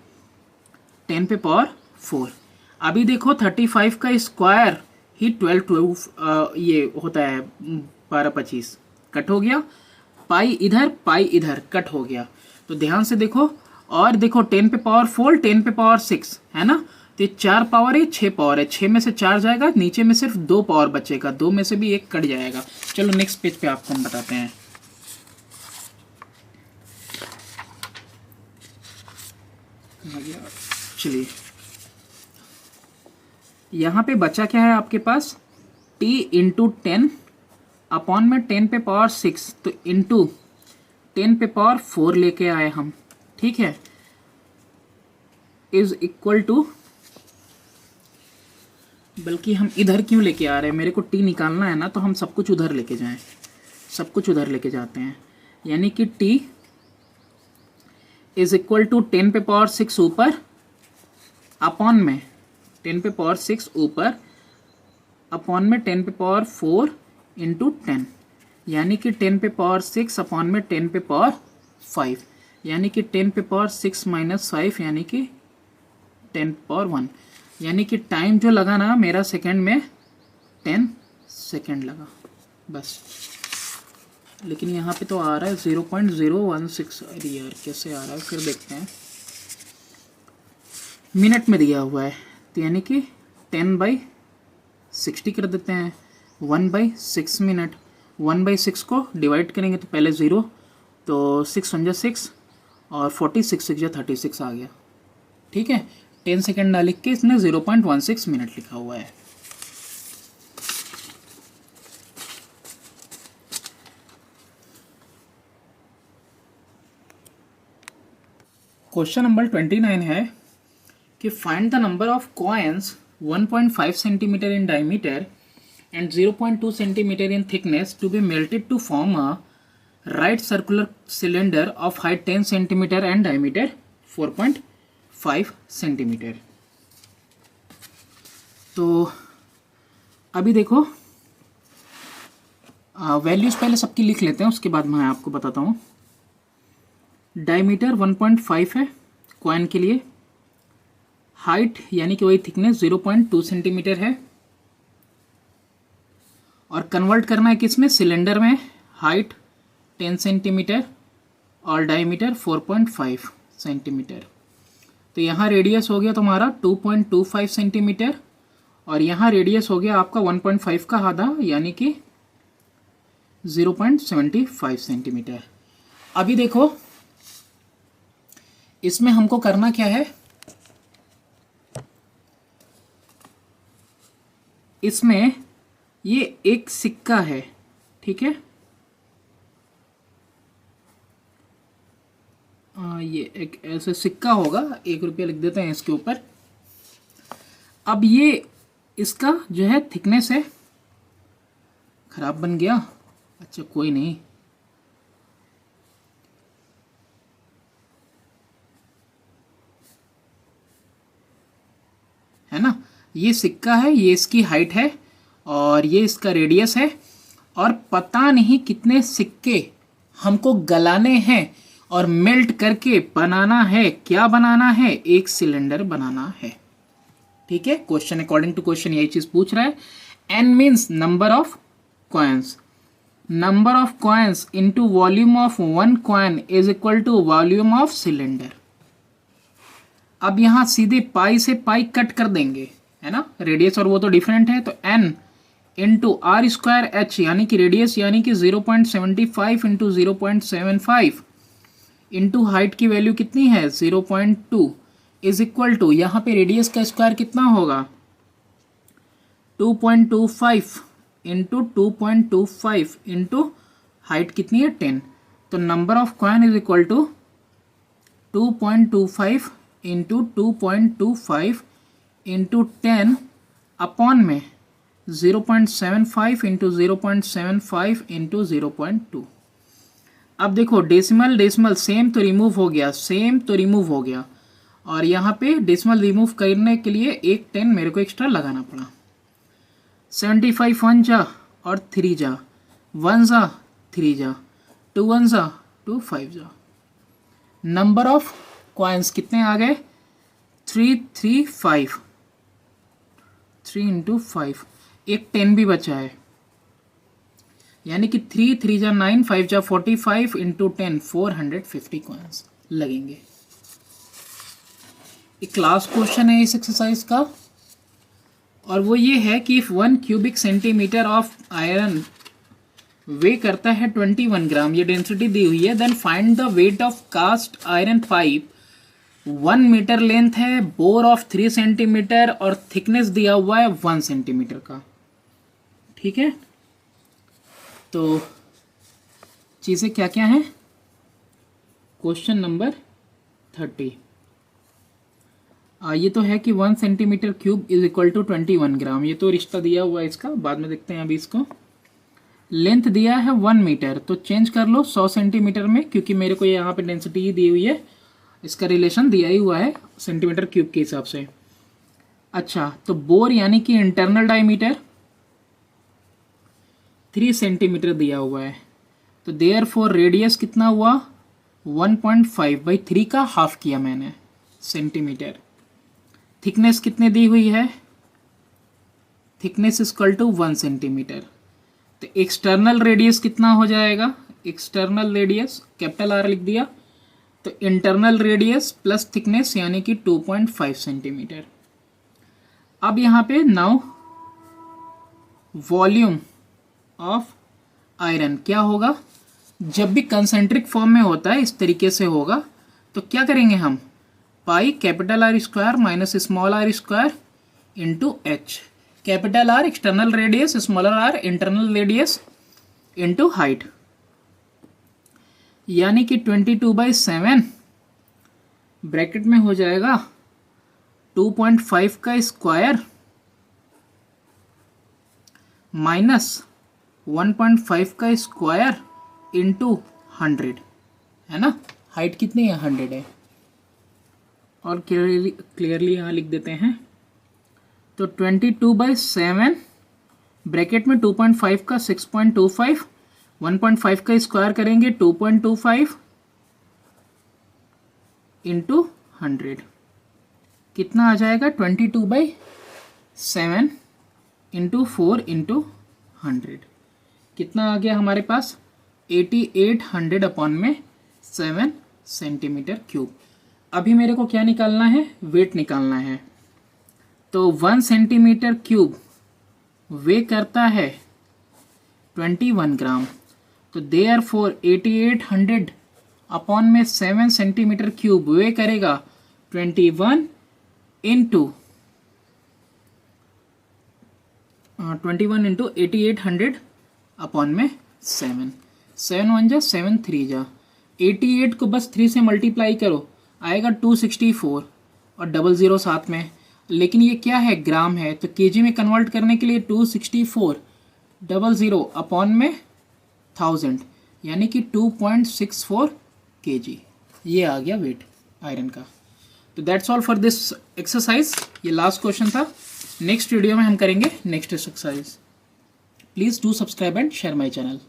10 पे पावर 4। अभी देखो 35 का स्क्वायर ही 12 ये होता है 12/25, कट हो गया, पाई इधर कट हो गया। तो ध्यान से देखो, और देखो 10 पे पावर 4 10 पे पावर 6 है ना, तो ये 4 पावर है 6 पावर है, 6 में से 4 जाएगा, नीचे में सिर्फ 2 पावर बचेगा, 2 में से भी 1 कट जाएगा। चलो नेक्स्ट पेज पे आपको हम बताते हैं। चलिए यहाँ पे बचा क्या है आपके पास, T इंटू 10 अपॉन में 10 पे पावर 6, तो इंटू 10 पे पावर 4 लेके आए हम। ठीक है, इज इक्वल टू, बल्कि हम इधर क्यों लेके आ रहे हैं, मेरे को T निकालना है ना, तो हम सब कुछ उधर लेके जाएं, सब कुछ उधर लेके जाते हैं, यानी कि T इज इक्वल टू 10 पे पावर 6 ऊपर, अपॉन में 10 पे पावर 6 ऊपर, अपॉन में 10 पे पावर 4 इंटू 10, यानी कि 10 पे पावर 6 अपॉन में 10 पे पावर 5, यानी कि 10 पे पावर 6 माइनस 5, यानी कि 10 पावर 1, यानी कि टाइम जो लगा ना मेरा सेकंड में 10 सेकंड लगा बस। लेकिन यहाँ पे तो आ रहा है 0.016, अरे यार कैसे आ रहा है, फिर देखते हैं, मिनट में दिया हुआ है, तो यानी कि 10/60 कर देते हैं, 1/6 मिनट, 1/6 को डिवाइड करेंगे तो पहले 0, तो 6 × 6 और 46 6 36 आ गया। ठीक है, 10 सेकेंड ना लिख के इसने 0.16 मिनट लिखा हुआ है। क्वेश्चन नंबर 29 है कि find the number of coins 1.5 centimeter in diameter and 0.2 centimeter in thickness to be melted to form a right circular cylinder of height 10 centimeter and diameter 4.5 centimeter. तो अभी देखो वैल्यूज़ पहले सबकी लिख लेते हैं, उसके बाद मैं आपको बताता हूँ. डायमीटर 1.5 है कॉइन के लिए, हाइट यानी कि वही थिकनेस 0.2 सेंटीमीटर है, और कन्वर्ट करना है किस में, सिलेंडर में. हाइट 10 सेंटीमीटर और डायमीटर 4.5 सेंटीमीटर. तो यहाँ रेडियस हो गया तुम्हारा 2.25 सेंटीमीटर और यहाँ रेडियस हो गया आपका 1.5 का आधा यानी कि 0.75 सेंटीमीटर. अभी देखो इसमें हमको करना क्या है, इसमें ये एक सिक्का है, ठीक है. ये एक ऐसे सिक्का होगा, 1 रुपया लिख देते हैं इसके ऊपर. अब ये इसका जो है थिकनेस है, खराब बन गया, अच्छा कोई नहीं. है ना, ये सिक्का है, ये इसकी हाइट है और ये इसका रेडियस है. और पता नहीं कितने सिक्के हमको गलाने हैं और मेल्ट करके बनाना है. क्या बनाना है, एक सिलेंडर बनाना है. ठीक है, क्वेश्चन अकॉर्डिंग टू क्वेश्चन यही चीज पूछ रहा है. n means number of coins. Number of coins into volume of one coin is equal to volume of cylinder. अब यहां सीधे पाई से पाई कट कर देंगे, है ना, रेडियस और वो तो डिफरेंट है. तो n into r square h यानी कि रेडियस यानी कि 0.75 इंटू 0.75 इंटू हाइट की वैल्यू कितनी है 0.2 इज इक्वल टू, यहाँ पे रेडियस का स्क्वायर कितना होगा 2.25 इंटू 2.25 इंटू हाइट कितनी है 10. तो number of coin is equal to 2.25 into 2.25 into 10 upon में 0.75 इंटू 0.75 इंटू 0.2. अब देखो डेसिमल डेसिमल सेम तो रिमूव हो गया, सेम तो रिमूव हो गया, और यहाँ पे डेसिमल रिमूव करने के लिए एक 10 मेरे को एक्स्ट्रा लगाना पड़ा. 75 1 जा और 3 जा, 1 जा 3 जा, 2 1 जा 2 5 जा. नंबर ऑफ कॉइन्स कितने आ गए 335, 3 इंटू 5, एक 10 भी बचा है यानी कि 3 3 जा 9, 5 जा 45 इंटू 10 450 कॉइन्स लगेंगे. एक क्लास क्वेश्चन है इस एक्सरसाइज का, और वो ये है कि if 1 cubic centimetre of iron weigh करता है 21 ग्राम, ये डेंसिटी दी हुई है, then find the weight of cast iron pipe. 1 metre length है, बोर ऑफ 3 सेंटीमीटर और थिकनेस दिया हुआ है 1 सेंटीमीटर का. ठीक है, तो चीज़ें क्या क्या हैं. क्वेश्चन नंबर 30, ये तो है कि 1 centimetre cube is equal to 21 gram, ये तो रिश्ता दिया हुआ है इसका, बाद में देखते हैं अभी इसको. लेंथ दिया है 1 मीटर, तो चेंज कर लो 100 सेंटीमीटर में, क्योंकि मेरे को यहाँ पे डेंसिटी ही दी हुई है, इसका रिलेशन दिया ही हुआ है सेंटीमीटर क्यूब के हिसाब से. अच्छा, तो बोर यानी कि इंटरनल डायमीटर 3 सेंटीमीटर दिया हुआ है, तो देयर फॉर रेडियस कितना हुआ 1.5/3 का हाफ किया मैंने सेंटीमीटर. थिकनेस कितने दी हुई है, थिकनेस इक्वल टू 1 सेंटीमीटर. तो एक्सटर्नल रेडियस कितना हो जाएगा, एक्सटर्नल रेडियस कैपिटल आर लिख दिया, तो इंटरनल रेडियस प्लस थिकनेस यानी कि 2.5 सेंटीमीटर. अब यहाँ पे नाउ वॉल्यूम ऑफ आयरन क्या होगा, जब भी कंसेंट्रिक फॉर्म में होता है इस तरीके से होगा, तो क्या करेंगे हम, pi capital r square minus small r square into h. Capital r external radius, smaller r internal radius into height, यानी कि 22/7 ब्रैकेट में हो जाएगा 2.5 का स्क्वायर माइनस 1.5 का स्क्वायर इंटू 100, है ना। हाइट कितनी है? 100 है। और क्लियरली यहाँ लिख देते हैं। तो 22/7 ब्रैकेट में 2.5 का 6.25, 1.5 का स्क्वायर करेंगे 2.25 इंटू 100, कितना आ जाएगा? 22/7 इंटू 4 इंटू 100, कितना आ गया हमारे पास? 8800 अपॉन में 7 सेंटीमीटर क्यूब। अभी मेरे को क्या निकालना है? वेट निकालना है। तो 1 सेंटीमीटर क्यूब वे करता है 21 ग्राम। तो देयरफॉर 8800 अपॉन में 7 सेंटीमीटर क्यूब वे करेगा 21 इंटू 8800 अपॉन में 7 1 जा 7 3 जा 88 को बस 3 से मल्टीप्लाई करो, आएगा 264 और 00 साथ में। लेकिन ये क्या है? ग्राम है, तो केजी में कन्वर्ट करने के लिए 264 00 अपॉन में 1000 यानी कि 2.64 केजी, ये आ गया वेट आयरन का। तो that's all for this exercise. ये लास्ट क्वेश्चन था। नेक्स्ट वीडियो में हम करेंगे next exercise. Please do subscribe and share my channel.